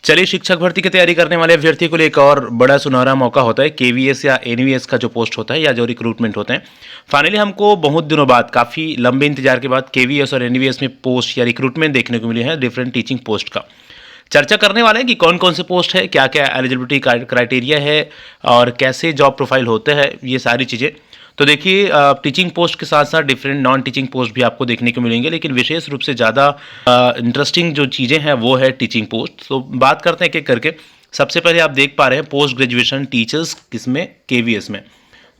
चलिए, शिक्षक भर्ती की तैयारी करने वाले अभ्यर्थी के लिए एक और बड़ा सुनहरा मौका होता है। केवीएस या एनवीएस का जो पोस्ट होता है या जो रिक्रूटमेंट होते हैं, फाइनली हमको बहुत दिनों बाद, काफ़ी लंबे इंतजार के बाद केवीएस और एनवीएस में पोस्ट या रिक्रूटमेंट देखने को मिले हैं डिफरेंट टीचिंग पोस्ट का। चर्चा करने वाले हैं कि कौन कौन से पोस्ट है, क्या क्या एलिजिबिलिटी क्राइटेरिया है और कैसे जॉब प्रोफाइल होते हैं, ये सारी चीज़ें। तो देखिए, टीचिंग पोस्ट के साथ साथ डिफरेंट नॉन टीचिंग पोस्ट भी आपको देखने को मिलेंगे, लेकिन विशेष रूप से ज़्यादा इंटरेस्टिंग जो चीज़ें हैं वो है टीचिंग पोस्ट। तो बात करते हैं एक एक करके। सबसे पहले आप देख पा रहे हैं पोस्ट ग्रेजुएशन टीचर्स, किसमें? केवीएस में।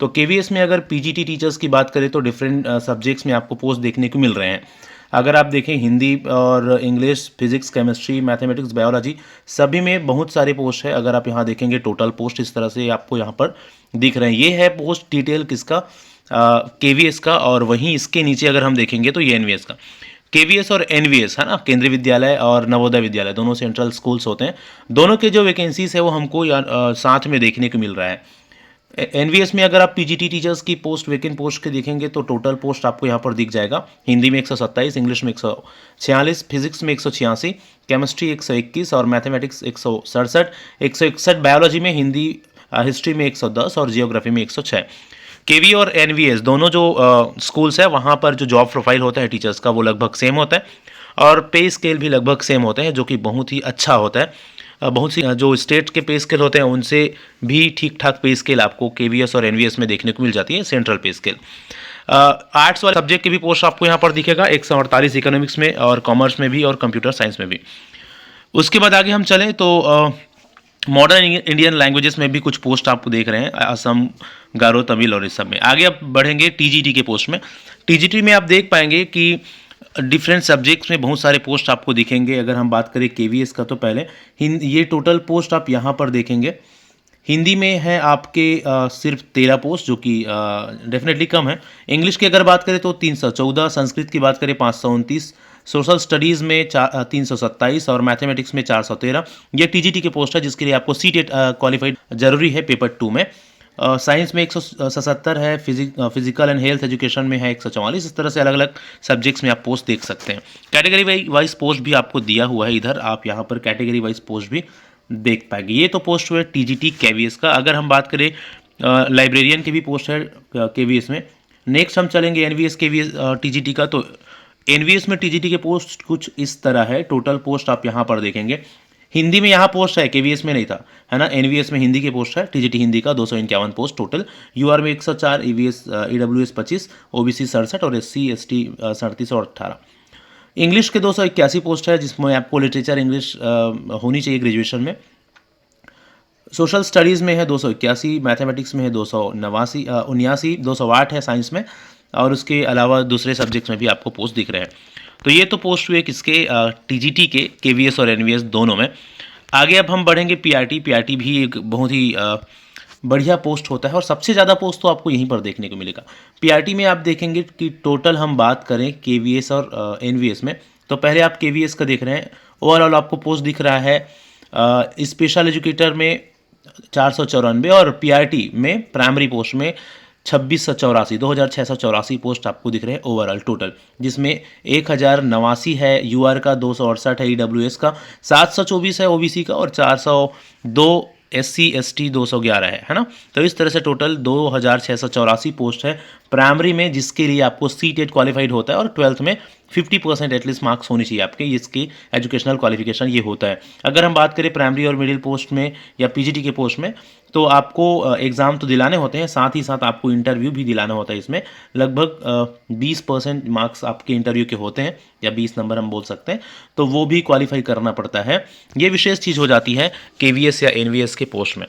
तो केवीएस में अगर पीजीटी टीचर्स की बात करें तो डिफरेंट सब्जेक्ट्स में आपको पोस्ट देखने को मिल रहे हैं। अगर आप देखें हिंदी और English, physics, chemistry, mathematics, biology, सभी में बहुत सारे पोस्ट है। अगर आप यहाँ देखेंगे टोटल पोस्ट इस तरह से आपको यहाँ पर दिख रहे हैं। ये है पोस्ट डिटेल किसका? केवीएस का। और वहीं इसके नीचे अगर हम देखेंगे तो ये एनवीएस का। केवीएस और एनवीएस है ना, केंद्रीय विद्यालय और नवोदय विद्यालय, दोनों सेंट्रल स्कूल्स होते हैं। दोनों के जो वैकेंसीज है वो हमको साथ में देखने को मिल रहा है। एनवीएस में अगर आप पीजीटी टीचर्स की पोस्ट, वैकेंट पोस्ट के देखेंगे तो टोटल पोस्ट आपको यहाँ पर दिख जाएगा। हिंदी में 127, इंग्लिश में 146, फिजिक्स में 186, केमिस्ट्री 121 और मैथमेटिक्स 167, 161 बायोलॉजी में, हिंदी हिस्ट्री में 110 और जियोग्राफी में 106। केवी और एनवीएस दोनों जो स्कूल्स है वहाँ पर जो जॉब प्रोफाइल होता है टीचर्स का वो लगभग सेम होता है और पे स्केल भी लगभग सेम होते हैं, जो कि बहुत ही अच्छा होता है। बहुत सी जो स्टेट के पे स्केल होते हैं उनसे भी ठीक ठाक पे स्केल आपको केवीएस और एनवीएस में देखने को मिल जाती है, सेंट्रल पे स्केल। आर्ट्स वाले सब्जेक्ट के भी पोस्ट आपको यहाँ पर दिखेगा, 148 इकोनॉमिक्स में और कॉमर्स में भी और कंप्यूटर साइंस में भी। उसके बाद आगे हम चलें तो मॉडर्न इंडियन लैंग्वेजेस में भी कुछ पोस्ट आपको देख रहे हैं, असम, गारो, तमिल और इस सब में। आगे अब बढ़ेंगे टीजीटी के पोस्ट में। टीजीटी में आप देख पाएंगे कि डिफरेंट सब्जेक्ट्स में बहुत सारे पोस्ट आपको दिखेंगे। अगर हम बात करें केवीएस का तो पहले ये टोटल पोस्ट आप यहाँ पर देखेंगे। हिंदी में है आपके सिर्फ 13 पोस्ट, जो कि डेफिनेटली कम है। इंग्लिश की अगर बात करें तो 314, संस्कृत की बात करें 529, सोशल स्टडीज़ में 327 और मैथमेटिक्स में 413। ये टीजीटी के पोस्ट है जिसके लिए आपको सीटेट क्वालिफाइड जरूरी है पेपर 2 में। साइंस में 177 है, फिजिकल एंड हेल्थ एजुकेशन में है 144। इस तरह से अलग अलग सब्जेक्ट्स में आप पोस्ट देख सकते हैं। कैटेगरी वाइज पोस्ट भी आपको दिया हुआ है इधर, आप यहाँ पर कैटेगरी वाइज पोस्ट भी देख पाएंगे। ये तो पोस्ट हुए टीजीटी केवीएस का। अगर हम बात करें लाइब्रेरियन की भी पोस्ट है केवीएस में। नेक्स्ट हम चलेंगे एनवीएस केवीएस टीजीटी का। तो एनवीएस में टीजीटी के पोस्ट कुछ इस तरह है। टोटल पोस्ट आप यहाँ पर देखेंगे। हिंदी में यहाँ पोस्ट है, केवीएस में नहीं था, है ना। एनवीएस में हिंदी के पोस्ट है, टीजीटी हिंदी का 251 पोस्ट टोटल। यूआर में 104, ईवीएस ईडब्ल्यूएस 25, ओबीसी 67 और एससी एसटी 37 और 18। इंग्लिश के 281 पोस्ट है जिसमें आपको लिटरेचर इंग्लिश होनी चाहिए ग्रेजुएशन में। सोशल स्टडीज़ में है 281, मैथमेटिक्स में है 279, 208 है साइंस में, और उसके अलावा दूसरे सब्जेक्ट्स में भी आपको पोस्ट दिख रहे हैं। तो ये तो पोस्ट हुए किसके? टीजीटी के, केवीएस और एनवीएस दोनों में। आगे अब हम बढ़ेंगे पीआरटी। पीआरटी भी एक बहुत ही बढ़िया पोस्ट होता है और सबसे ज़्यादा पोस्ट तो आपको यहीं पर देखने को मिलेगा। पीआरटी में आप देखेंगे कि टोटल हम बात करें केवीएस और एनवीएस में, तो पहले आप केवीएस का देख रहे हैं। ओवरऑल आपको पोस्ट दिख रहा है स्पेशल एजुकेटर में 494 और पीआरटी में प्राइमरी पोस्ट में 2684, 2684 पोस्ट आपको दिख रहे हैं ओवरऑल टोटल, जिसमें 1089 है यूआर का, 268 है ईडब्ल्यूएस का, 724 है ओबीसी का और 402 एससी एसटी 211 है ना। तो इस तरह से टोटल 2684 पोस्ट है प्राइमरी में, जिसके लिए आपको सीटेट क्वालिफाइड होता है और 12th में 50% एटलीस्ट मार्क्स होनी चाहिए आपके, इसकी एजुकेशनल क्वालिफिकेशन ये होता है। अगर हम बात करें प्राइमरी और मिडिल पोस्ट में या पीजीटी के पोस्ट में, तो आपको एग्ज़ाम तो दिलाने होते हैं, साथ ही साथ आपको इंटरव्यू भी दिलाना होता है। इसमें लगभग 20% मार्क्स आपके इंटरव्यू के होते हैं, या 20 नंबर हम बोल सकते हैं, तो वो भी क्वालिफाई करना पड़ता है। ये विशेष चीज़ हो जाती है केवीएस या एनवीएस के पोस्ट में।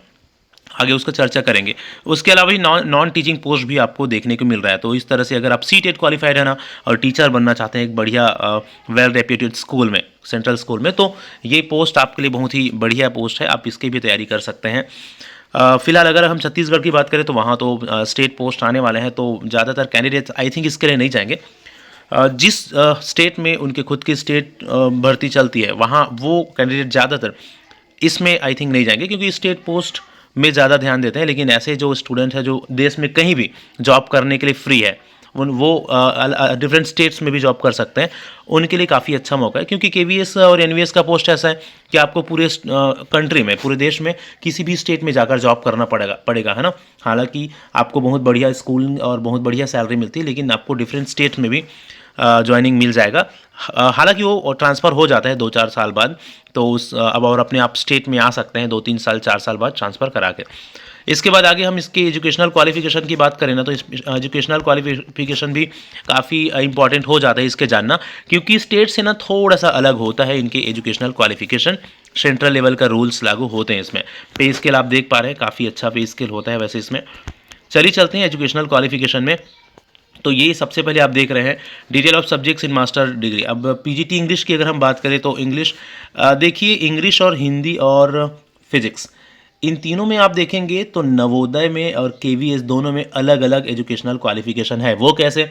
आगे उसका चर्चा करेंगे। उसके अलावा भी नॉन टीचिंग पोस्ट भी आपको देखने को मिल रहा है। तो इस तरह से अगर आप सीटेट क्वालिफाइड है ना और टीचर बनना चाहते हैं एक बढ़िया वेल रेप्यूटेड स्कूल में, सेंट्रल स्कूल में, तो ये पोस्ट आपके लिए बहुत ही बढ़िया पोस्ट है, आप इसकी भी तैयारी कर सकते हैं। फिलहाल अगर हम छत्तीसगढ़ की बात करें तो वहाँ तो स्टेट पोस्ट आने वाले हैं, तो ज़्यादातर कैंडिडेट्स आई थिंक इसके लिए नहीं जाएंगे। जिस स्टेट में उनके खुद की स्टेट भर्ती चलती है वहाँ वो कैंडिडेट ज़्यादातर इसमें आई थिंक नहीं जाएंगे, क्योंकि स्टेट पोस्ट में ज़्यादा ध्यान देते हैं। लेकिन ऐसे जो स्टूडेंट है जो देश में कहीं भी जॉब करने के लिए फ्री है वो डिफरेंट स्टेट्स में भी जॉब कर सकते हैं, उनके लिए काफ़ी अच्छा मौका है। क्योंकि केवीएस और एनवीएस का पोस्ट ऐसा है कि आपको पूरे कंट्री में, पूरे देश में किसी भी स्टेट में जाकर जॉब करना पड़ेगा, है ना। हालांकि आपको बहुत बढ़िया स्कूल और बहुत बढ़िया सैलरी मिलती है, लेकिन आपको डिफरेंट स्टेट में भी ज्वाइनिंग मिल जाएगा। हालांकि वो ट्रांसफ़र हो जाता है 2-4 साल बाद, तो अब और अपने आप स्टेट में आ सकते हैं 2-3 साल 4 साल बाद ट्रांसफ़र करा के। इसके बाद आगे हम इसके एजुकेशनल क्वालिफिकेशन की बात करें ना, तो इस एजुकेशनल क्वालिफिकेशन भी काफ़ी इंपॉर्टेंट हो जाता है इसके जानना, क्योंकि स्टेट से ना थोड़ा सा अलग होता है इनके एजुकेशनल क्वालिफिकेशन। सेंट्रल लेवल का रूल्स लागू होते हैं इसमें। पे स्केल आप देख पा रहे हैं, काफ़ी अच्छा पे स्केल होता है वैसे इसमें। चलिए चलते हैं एजुकेशनल क्वालिफिकेशन में। तो ये सबसे पहले आप देख रहे हैं detail of subjects in master degree. अब पीजीटी इंग्लिश की अगर हम बात करें तो इंग्लिश, देखिए इंग्लिश और हिंदी और फिजिक्स, इन तीनों में आप देखेंगे तो नवोदय में और केवीएस दोनों में अलग अलग एजुकेशनल क्वालिफिकेशन है। वो कैसे?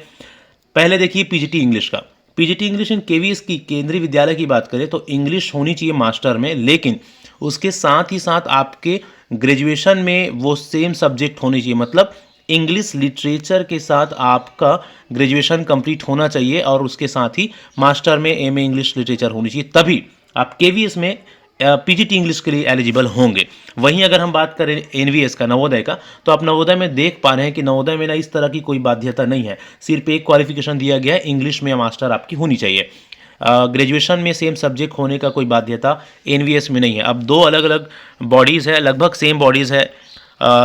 पहले देखिए पीजीटी इंग्लिश का। पीजीटी इंग्लिश इन केवीएस की केंद्रीय विद्यालय की बात करें तो इंग्लिश होनी चाहिए मास्टर में, लेकिन उसके साथ ही साथ आपके ग्रेजुएशन में वो सेम सब्जेक्ट होनी चाहिए। मतलब इंग्लिश लिटरेचर के साथ आपका ग्रेजुएशन कंप्लीट होना चाहिए और उसके साथ ही मास्टर में एमए इंग्लिश लिटरेचर होनी चाहिए, तभी आप केवीएस में पीजीटी इंग्लिश के लिए एलिजिबल होंगे। वहीं अगर हम बात करें एनवीएस का, नवोदय का, तो आप नवोदय में देख पा रहे हैं कि नवोदय में ना इस तरह की कोई बाध्यता नहीं है, सिर्फ एक क्वालिफिकेशन दिया गया है, इंग्लिश में मास्टर आपकी होनी चाहिए। ग्रेजुएशन में सेम सब्जेक्ट होने का कोई बाध्यता एनवीएस में नहीं है। अब दो अलग अलग बॉडीज़ है, लगभग सेम बॉडीज़ है,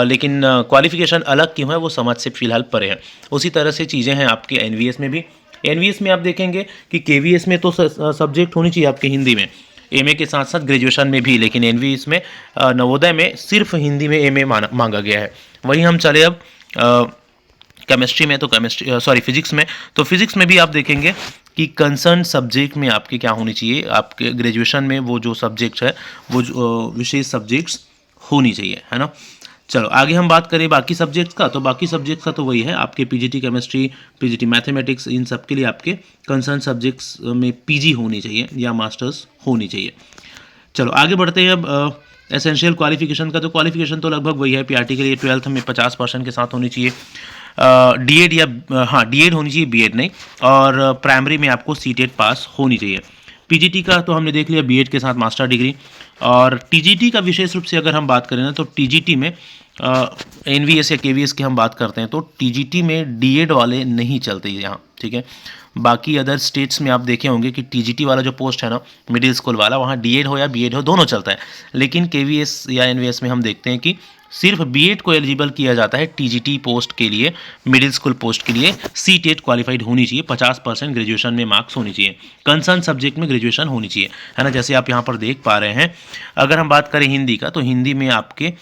लेकिन क्वालिफिकेशन अलग क्यों है वो समझ से फिलहाल परे हैं। उसी तरह से चीज़ें हैं आपके एनवीएस में भी। एनवीएस में आप देखेंगे कि केवीएस में तो सब्जेक्ट होनी चाहिए आपके हिंदी में, एमए के साथ साथ ग्रेजुएशन में भी, लेकिन एनवीएस में नवोदय में सिर्फ हिंदी में एमए मांगा गया है। वहीं हम चले अब केमिस्ट्री में, तो फिजिक्स में, तो फिजिक्स में भी आप देखेंगे कि कंसर्न सब्जेक्ट में आपके क्या होनी चाहिए, आपके ग्रेजुएशन में वो जो सब्जेक्ट है वो विशेष सब्जेक्ट्स होनी चाहिए, है ना। चलो आगे हम बात करें बाकी सब्जेक्ट्स का, तो बाकी सब्जेक्ट्स का तो वही है आपके पीजीटी केमिस्ट्री, पीजीटी मैथमेटिक्स, इन सब के लिए आपके कंसर्न सब्जेक्ट्स में पीजी होनी चाहिए या मास्टर्स होनी चाहिए। चलो आगे बढ़ते हैं अब एसेंशियल क्वालिफिकेशन का। तो क्वालिफिकेशन तो लगभग वही है, पीआरटी के लिए 12th में 50% के साथ होनी चाहिए, डीएड या डीएड होनी चाहिए, बीएड नहीं, और प्राइमरी में आपको सीटेट पास होनी चाहिए। पीजीटी का तो हमने देख लिया, बीएड के साथ मास्टर डिग्री। और टीजीटी का विशेष रूप से अगर हम बात करें ना, तो टीजीटी में एनवीएस या केवीएस की हम बात करते हैं तो टीजीटी में डीएड वाले नहीं चलते यहाँ, ठीक है। बाकी अदर स्टेट्स में आप देखे होंगे कि टीजीटी वाला जो पोस्ट है ना, मिडिल स्कूल वाला, वहाँ डीएड हो या बीएड हो दोनों चलता है, लेकिन केवीएस या एनवीएस में हम देखते हैं कि सिर्फ बीएड को एलिजिबल किया जाता है टीजीटी पोस्ट के लिए, मिडिल स्कूल पोस्ट के लिए सीटेट क्वालिफाइड होनी चाहिए, 50% ग्रेजुएशन में मार्क्स होनी चाहिए, कंसर्न सब्जेक्ट में ग्रेजुएशन होनी चाहिए, है ना। जैसे आप यहाँ पर देख पा रहे हैं, अगर हम बात करें हिंदी का, तो हिंदी में आपके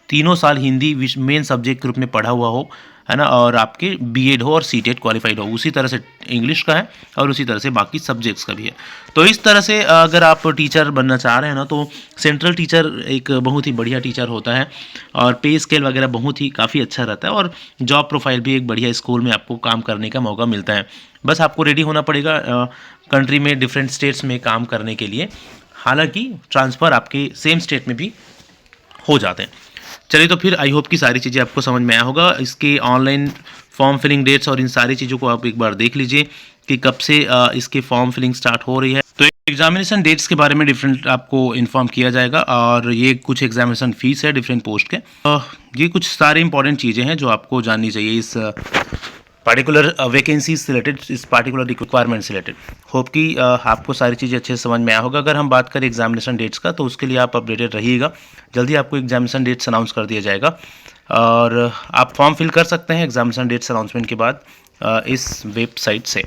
3 साल हिंदी मेन सब्जेक्ट के रूप में पढ़ा हुआ हो, है ना, और आपके बीएड हो और सीटेट क्वालिफाइड हो। उसी तरह से इंग्लिश का है और उसी तरह से बाकी सब्जेक्ट्स का भी है। तो इस तरह से अगर आप टीचर बनना चाह रहे हैं ना, तो सेंट्रल टीचर एक बहुत ही बढ़िया टीचर होता है और पे स्केल वगैरह बहुत ही काफ़ी अच्छा रहता है, और जॉब प्रोफाइल भी एक बढ़िया स्कूल में आपको काम करने का मौका मिलता है। बस आपको रेडी होना पड़ेगा कंट्री में डिफरेंट स्टेट्स में काम करने के लिए, हालांकि ट्रांसफ़र आपके सेम स्टेट में भी हो जाते हैं। चलिए, तो फिर आई होप कि सारी चीज़ें आपको समझ में आया होगा। इसके ऑनलाइन फॉर्म फिलिंग डेट्स और इन सारी चीज़ों को आप एक बार देख लीजिए कि कब से इसके फॉर्म फिलिंग स्टार्ट हो रही है। तो एग्जामिनेशन डेट्स के बारे में डिफरेंट आपको इन्फॉर्म किया जाएगा, और ये कुछ एग्जामिनेशन फीस है डिफरेंट पोस्ट के। ये कुछ सारे इंपॉर्टेंट चीज़ें हैं जो आपको जाननी चाहिए इस पार्टिकुलर वैकेंसी से रिलेटेड, इस पार्टिकुलर रिक्वायरमेंट से रिलेटेड। होप कि आपको सारी चीज़ें अच्छे से समझ में आया होगा। अगर हम बात करें एग्जामिनेशन डेट्स का, तो उसके लिए आप अपडेटेड रहिएगा, जल्दी आपको एग्जामिनेशन डेट्स अनाउंस कर दिया जाएगा, और आप फॉर्म फिल कर सकते हैं एग्जामिनेशन डेट्स अनाउंसमेंट के बाद इस वेबसाइट से।